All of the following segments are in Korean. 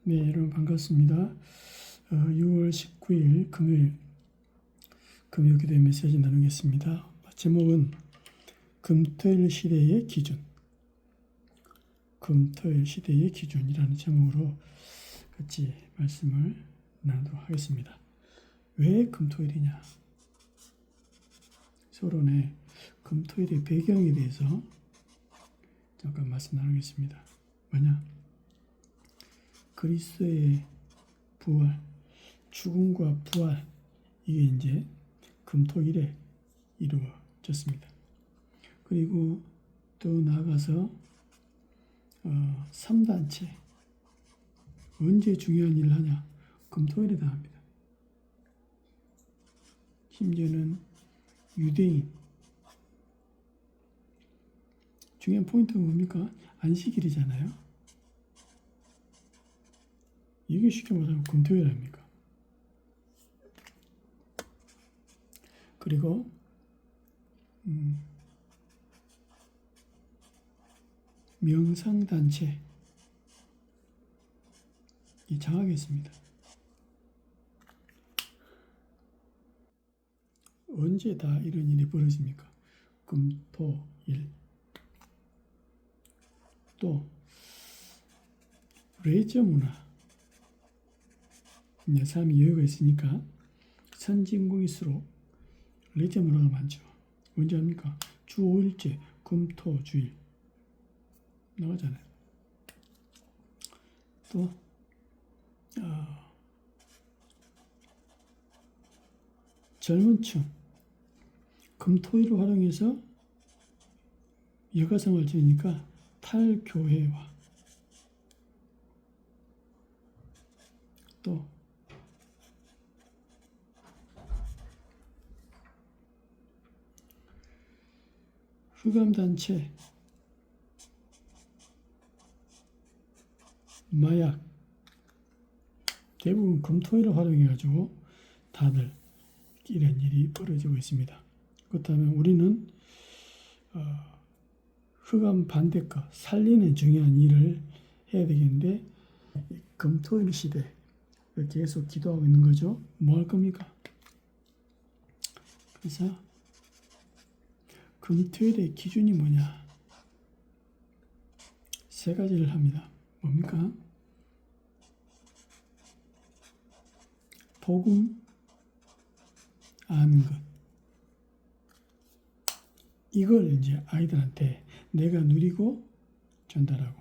네, 여러분 반갑습니다. 6월 19일 금요일 기도의 메시지 나누겠습니다. 제목은 금토일 시대의 기준, 금토일 시대의 기준이라는 제목으로 같이 말씀을 나누도록 하겠습니다. 왜 금토일이냐? 서론의 금토일의 배경에 대해서 잠깐 말씀 나누겠습니다. 뭐냐? 그리스도의 부활, 죽음과 부활, 이게 이제 금토일에 이루어졌습니다. 그리고 또 나아가서 3단체, 언제 중요한 일을 하냐? 금토일에 다 합니다. 심지어는 유대인, 중요한 포인트가 뭡니까? 안식일이잖아요. 이게 쉽게 말하면 금토일 아닙니까? 그리고 명상단체, 이 장하겠습니다. 언제 다 이런 일이 벌어집니까? 금토일. 또 레저 문화, 삶이 여유가 있으니까 선진국일수록 레저 문화가 많죠. 언제 합니까? 주 5일째 금토주일 나오잖아요. 또 젊은 층 금토일을 활용해서 여가생활을 지니까 탈교회화, 또 흑암단체, 마약, 대부분 금토일을 활용해가지고 다들 이런 일이 벌어지고 있습니다. 그렇다면 우리는 흑암 반대과 살리는 중요한 일을 해야 되겠는데, 금토일 시대 계속 기도하고 있는 거죠. 뭐 할 겁니까? 그래서 금토일의 기준이 뭐냐? 세 가지를 합니다. 뭡니까? 복음 아는 것. 이걸 이제 아이들한테 내가 누리고 전달하고.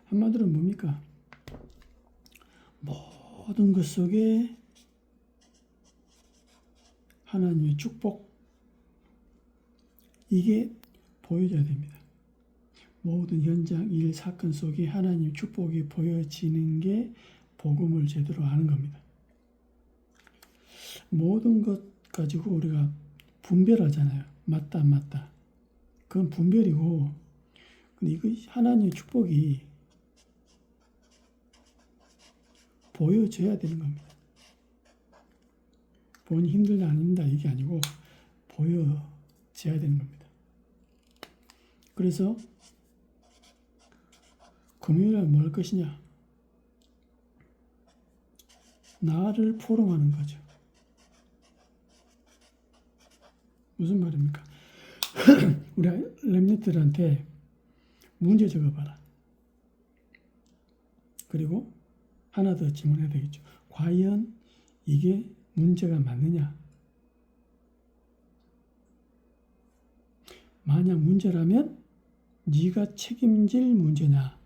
한마디로 뭡니까? 모든 것 속에 하나님의 축복, 이게 보여져야 됩니다. 모든 현장, 일, 사건 속에 하나님의 축복이 보여지는 게 복음을 제대로 아는 겁니다. 모든 것 가지고 우리가 분별하잖아요. 맞다, 안 맞다. 그건 분별이고, 근데 이거 하나님의 축복이 보여져야 되는 겁니다. 본인 힘들다, 안 힘들다 이게 아니고 보여져야 되는 겁니다. 그래서 금요일에 뭘 할 것이냐? 나를 포럼하는 거죠. 무슨 말입니까? 우리 렘넌트들한테 문제 적어봐라. 그리고 하나 더 질문해야 되겠죠. 과연 이게 문제가 맞느냐? 만약 문제라면 네가 책임질 문제냐?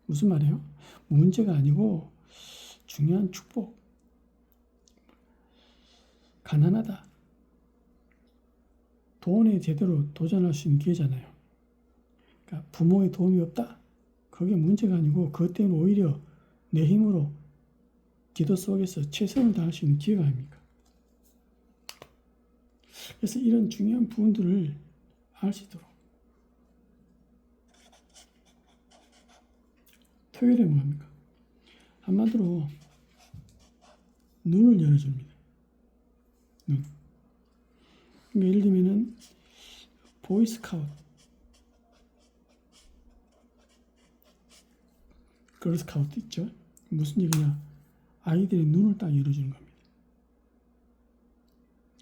무슨 말이에요? 문제가 아니고 중요한 축복. 가난하다. 돈에 제대로 도전할 수 있는 기회잖아요. 그러니까 부모의 도움이 없다. 그게 문제가 아니고 그것 때문에 오히려 내 힘으로 기도 속에서 최선을 다할 수 있는 기회가 아닙니까? 그래서 이런 중요한 부분들을 알 수 있도록. 토요일에 뭐 합니까? 한마디로 눈을 열어줍니다. 눈. 예를 들면은 보이스카우트, 걸스카우트 있죠. 무슨 얘기냐? 아이들의 눈을 딱 열어주는 겁니다.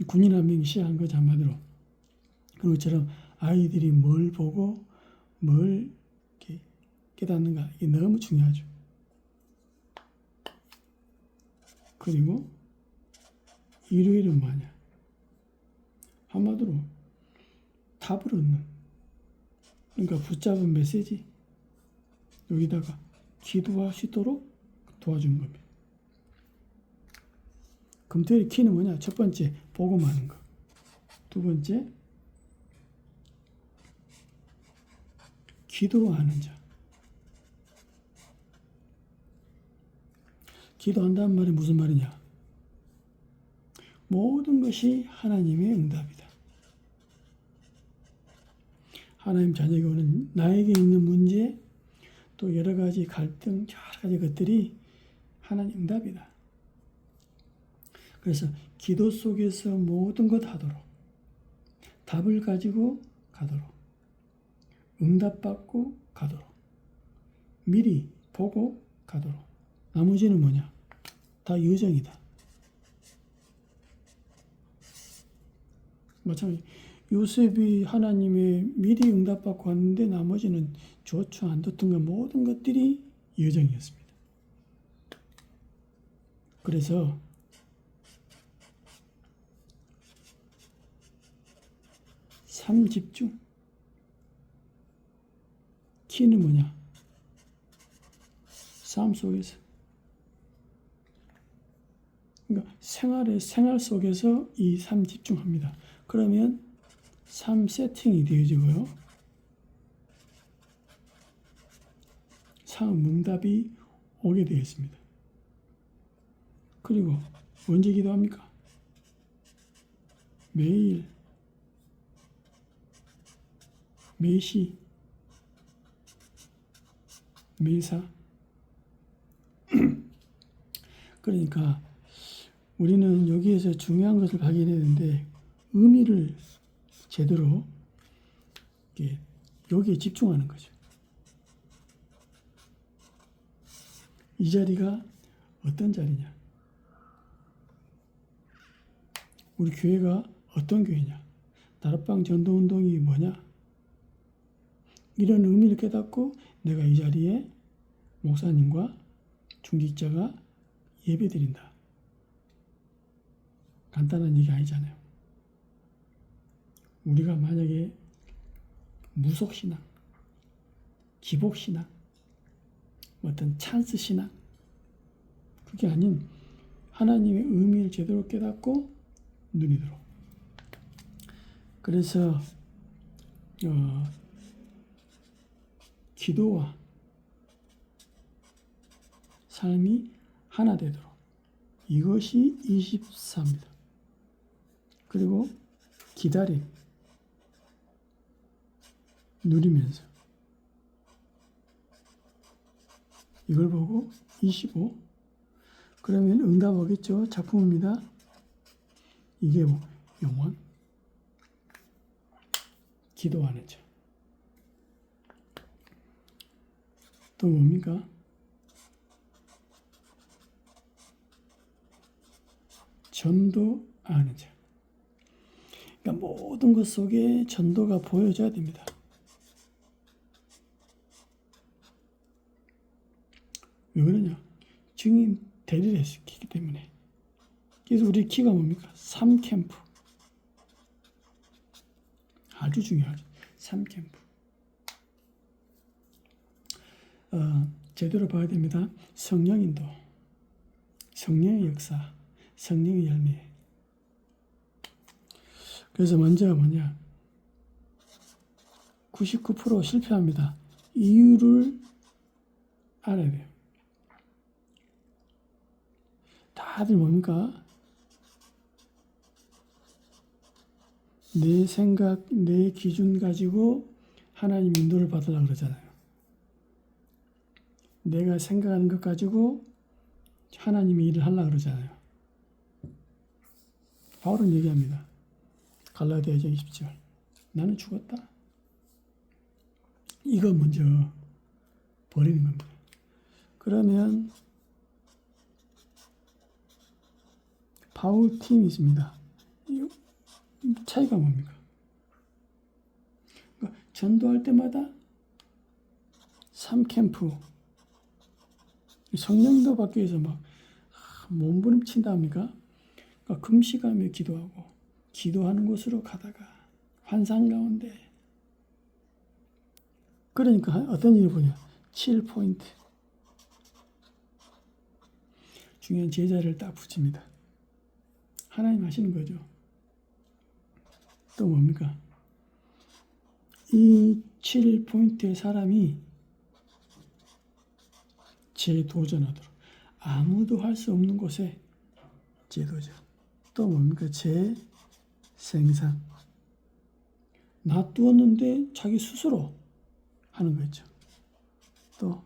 군인 한 명이 시작한 거죠, 한마디로. 그런 것처럼 아이들이 뭘 보고 뭘 이렇게 깨닫는가, 이게 너무 중요하죠. 그리고 일요일은 뭐냐? 한마디로 답을 얻는, 그러니까 붙잡은 메시지, 여기다가 기도할 수 있도록 도와주는 겁니다. 금토일 키는 뭐냐? 첫 번째, 복음하는 거. 두 번째, 기도하는 자. 기도한다는 말이 무슨 말이냐? 모든 것이 하나님의 응답이다. 하나님 자녀에게 오는 나에게 있는 문제, 또 여러 가지 갈등, 여러 가지 것들이 하나님 응답이다. 그래서 기도 속에서 모든 것 하도록, 답을 가지고 가도록, 응답받고 가도록, 미리 보고 가도록. 나머지는 뭐냐? 다 여정이다. 마찬가지. 요셉이 하나님의 미리 응답받고 왔는데 나머지는 좋죠, 안 좋던 것 모든 것들이 여정이었습니다. 그래서 삶 집중. 키는 뭐냐? 삶 속에서. 그러니까 생활 속에서 이 삶 집중합니다. 그러면 삶 세팅이 되어지고요. 삶 응답이 오게 되었습니다. 그리고 언제 기도합니까? 매일, 매시, 매사. 그러니까 우리는 여기에서 중요한 것을 발견해야 되는데 의미를 제대로 여기에 집중하는 거죠. 이 자리가 어떤 자리냐? 우리 교회가 어떤 교회냐? 다락방 전도운동이 뭐냐? 이런 의미를 깨닫고 내가 이 자리에 목사님과 중직자가 예배드린다. 간단한 얘기 아니잖아요. 우리가 만약에 무속신앙, 기복신앙, 어떤 찬스신앙, 그게 아닌 하나님의 의미를 제대로 깨닫고 눈이 들어. 그래서 기도와 삶이 하나 되도록, 이것이 24입니다. 그리고 기다림, 누리면서 이걸 보고 25. 그러면 응답 오겠죠. 작품입니다. 이게 영원, 기도하는 자. 또 뭡니까? 전도하는 자. 그러니까 모든 것 속에 전도가 보여져야 됩니다. 왜 그러냐? 증인 대리를 했기 때문에. 그래서 우리 키가 뭡니까? 3캠프. 아주 중요하죠. 3캠프. 제대로 봐야 됩니다. 성령인도, 성령의 역사, 성령의 열매. 그래서 먼저 뭐냐? 99% 실패합니다. 이유를 알아야 돼요. 다들 뭡니까? 내 생각, 내 기준 가지고 하나님 인도를 받으려고 그러잖아요. 내가 생각하는 것 가지고 하나님의 일을 하려고 그러잖아요. 바울은 얘기합니다. 갈라디아서 20절. 나는 죽었다. 이거 먼저 버리는 겁니다. 그러면 바울 팀이 있습니다. 이 차이가 뭡니까? 그러니까 전도할 때마다 3캠프 성령도 받기 위해서 막 몸부림친답니까? 그러니까 금식하며 기도하고 기도하는 곳으로 가다가 환상 가운데 그러니까 어떤 일이 보냐 7포인트 중요한 제자를 딱 붙입니다. 하나님 하시는 거죠. 또 뭡니까? 이 7포인트의 사람이 재도전하도록 아무도 할 수 없는 곳에 재도전. 또 뭡니까? 재생산. 놔두었는데 자기 스스로 하는 거죠. 또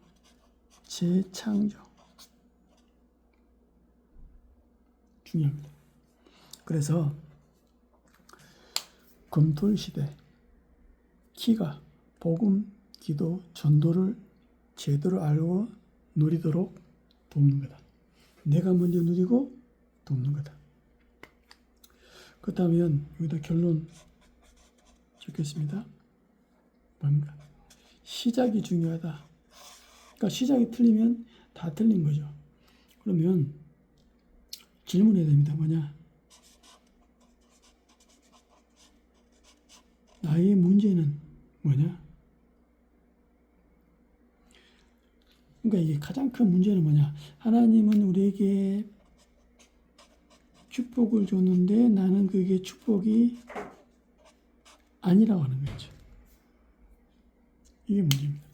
재창조. 중요합니다. 그래서 금토일 시대 키가 복음, 기도, 전도를 제대로 알고 누리도록 돕는 거다. 내가 먼저 누리고 돕는 거다. 그렇다면 여기다 결론 적겠습니다. 뭡니까? 시작이 중요하다. 그러니까 시작이 틀리면 다 틀린 거죠. 그러면 질문해야 됩니다. 뭐냐? 나의 문제는 뭐냐? 그러니까 이게 가장 큰 문제는 뭐냐? 하나님은 우리에게 축복을 줬는데 나는 그게 축복이 아니라고 하는 거죠. 이게 문제입니다.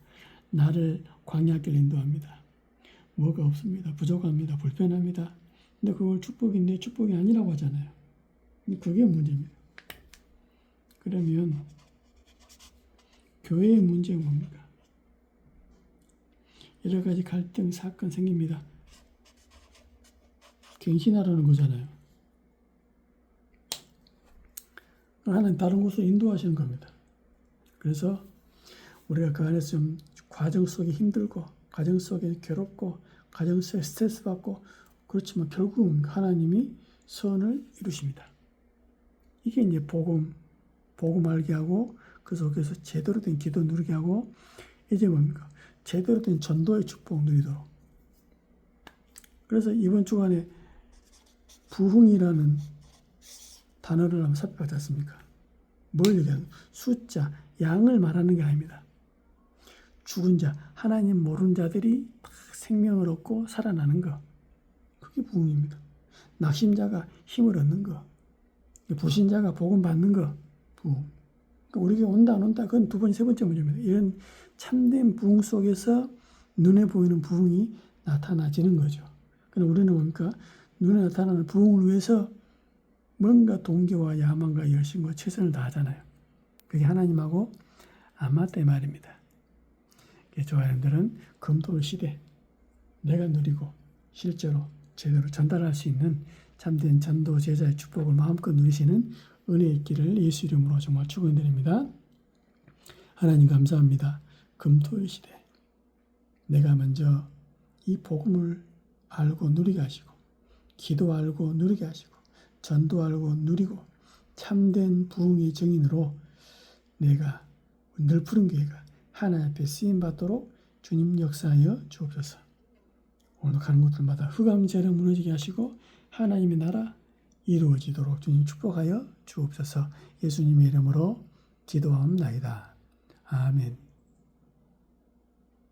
나를 광야길 인도합니다. 뭐가 없습니다. 부족합니다. 불편합니다. 근데 그걸 축복인데 축복이 아니라고 하잖아요. 그게 문제입니다. 그러면 교회의 문제는 뭡니까? 여러 가지 갈등, 사건 생깁니다. 갱신하라는 거잖아요. 하나님 다른 곳으로 인도하시는 겁니다. 그래서 우리가 그 안에서 좀 과정 속에 힘들고 과정 속에 괴롭고 과정 속에 스트레스 받고 그렇지만 결국은 하나님이 선을 이루십니다. 이게 이제 복음 알게 하고 그 속에서 제대로 된 기도 누리게 하고 이제 뭡니까? 제대로 된 전도의 축복 누리도록. 그래서 이번 주간에 부흥이라는 단어를 한번 살펴봤지 않습니까? 뭘 얘기하는 숫자, 양을 말하는 게 아닙니다. 죽은 자, 하나님 모르는 자들이 생명을 얻고 살아나는 것. 그게 부흥입니다. 낙심자가 힘을 얻는 것. 불신자가 복음 받는 것. 부흥. 그러니까 우리에게 온다 안 온다 그건 두 번째, 세 번째 문제입니다. 이런 참된 부흥 속에서 눈에 보이는 부흥이 나타나지는 거죠. 그럼 우리는 뭡니까? 눈에 나타나는 부흥을 위해서 뭔가 동기와 야망과 열심과 최선을 다하잖아요. 그게 하나님하고 안 맞다 이 말입니다. 교회원들은 금토일 시대 내가 누리고 실제로 제대로 전달할 수 있는 참된 전도 제자의 축복을 마음껏 누리시는 은혜의 길을 예수 이름으로 정말 축원드립니다. 하나님 감사합니다. 금토일 시대 내가 먼저 이 복음을 알고 누리게 하시고 기도 알고 누리게 하시고 전도 알고 누리고 참된 부흥의 증인으로 내가 늘 푸른 교회가 하나님 앞에 쓰임받도록 주님 역사하여 주옵소서. 오늘 가는 곳들마다 흑암제를 무너지게 하시고 하나님의 나라 이루어지도록 주님 축복하여 주옵소서. 예수님의 이름으로 기도하옵나이다. 아멘.